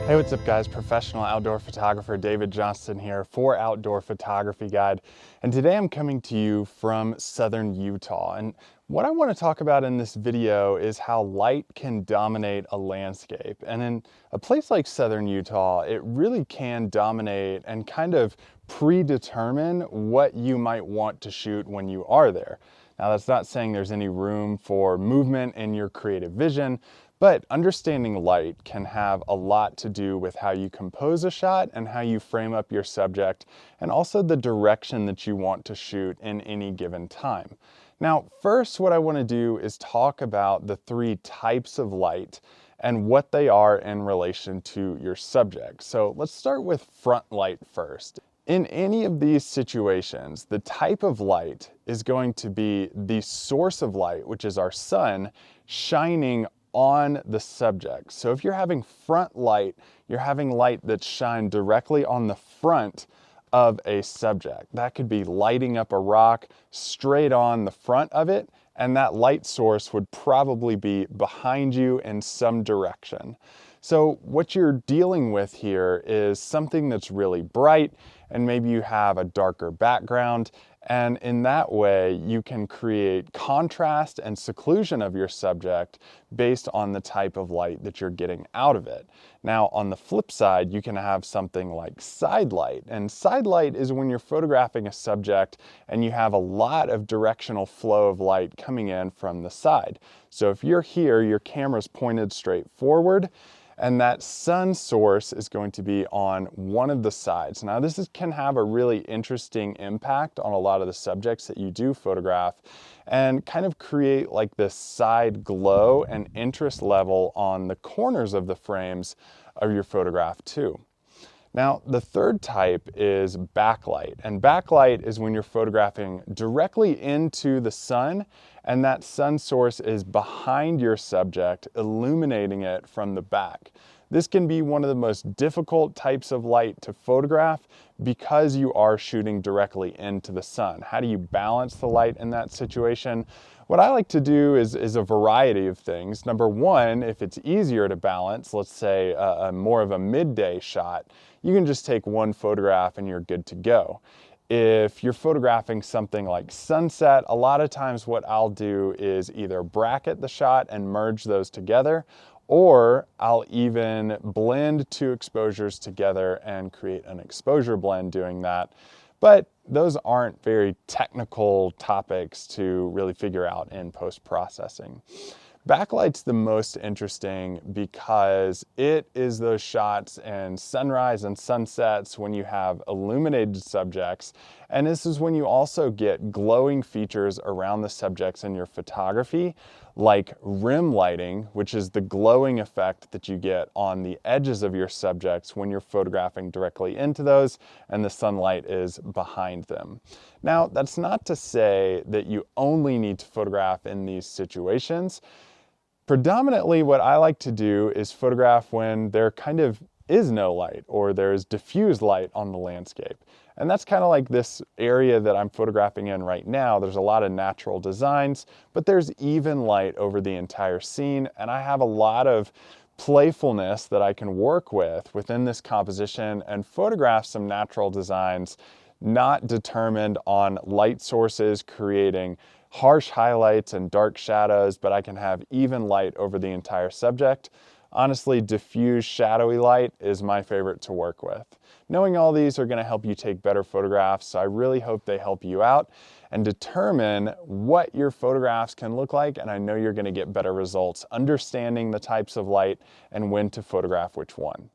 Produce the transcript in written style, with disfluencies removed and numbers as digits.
Hey, what's up guys? Professional outdoor photographer David Johnston here for Outdoor Photography Guide. And today I'm coming to you from southern Utah. And what I want to talk about in this video is how light can dominate a landscape. And in a place like southern Utah, it really can dominate and kind of predetermine what you might want to shoot when you are there. Now, that's not saying there's any room for movement in your creative vision, but understanding light can have a lot to do with how you compose a shot and how you frame up your subject, and also the direction that you want to shoot in any given time. Now, first, what I want to do is talk about the three types of light and what they are in relation to your subject. So let's start with front light first. In any of these situations, the type of light is going to be the source of light, which is our sun, shining on the subject. So if you're having front light, you're having light that's shined directly on the front of a subject. That could be lighting up a rock straight on the front of it, and that light source would probably be behind you in some direction. So what you're dealing with here is something that's really bright, and maybe you have a darker background, and in that way you can create contrast and seclusion of your subject based on the type of light that you're getting out of it. Now, on the flip side, you can have something like sidelight, and sidelight is when you're photographing a subject and you have a lot of directional flow of light coming in from the side. So if you're here, your camera's pointed straight forward, and that sun source is going to be on one of the sides. Now, this can have a really interesting impact on a lot of the subjects that you do photograph and kind of create like this side glow and interest level on the corners of the frames of your photograph too. Now, the third type is backlight, and backlight is when you're photographing directly into the sun and that sun source is behind your subject, illuminating it from the back. This can be one of the most difficult types of light to photograph because you are shooting directly into the sun. How do you balance the light in that situation? What I like to do is a variety of things. Number one, if it's easier to balance, let's say a more of a midday shot, you can just take one photograph and you're good to go. If you're photographing something like sunset, a lot of times what I'll do is either bracket the shot and merge those together, or I'll even blend two exposures together and create an exposure blend doing that. But those aren't very technical topics to really figure out in post-processing. Backlight's the most interesting because it is those shots in sunrise and sunsets when you have illuminated subjects, and this is when you also get glowing features around the subjects in your photography, like rim lighting, which is the glowing effect that you get on the edges of your subjects when you're photographing directly into those and the sunlight is behind them. Now, that's not to say that you only need to photograph in these situations. Predominantly, what I like to do is photograph when there kind of is no light or there's diffused light on the landscape. And that's kind of like this area that I'm photographing in right now. There's a lot of natural designs, but there's even light over the entire scene. And I have a lot of playfulness that I can work with within this composition and photograph some natural designs not determined on light sources creating harsh highlights and dark shadows, but I can have even light over the entire subject. Honestly, diffuse shadowy light is my favorite to work with. Knowing all these are going to help you take better photographs, so I really hope they help you out and determine what your photographs can look like, and I know you're going to get better results understanding the types of light and when to photograph which one.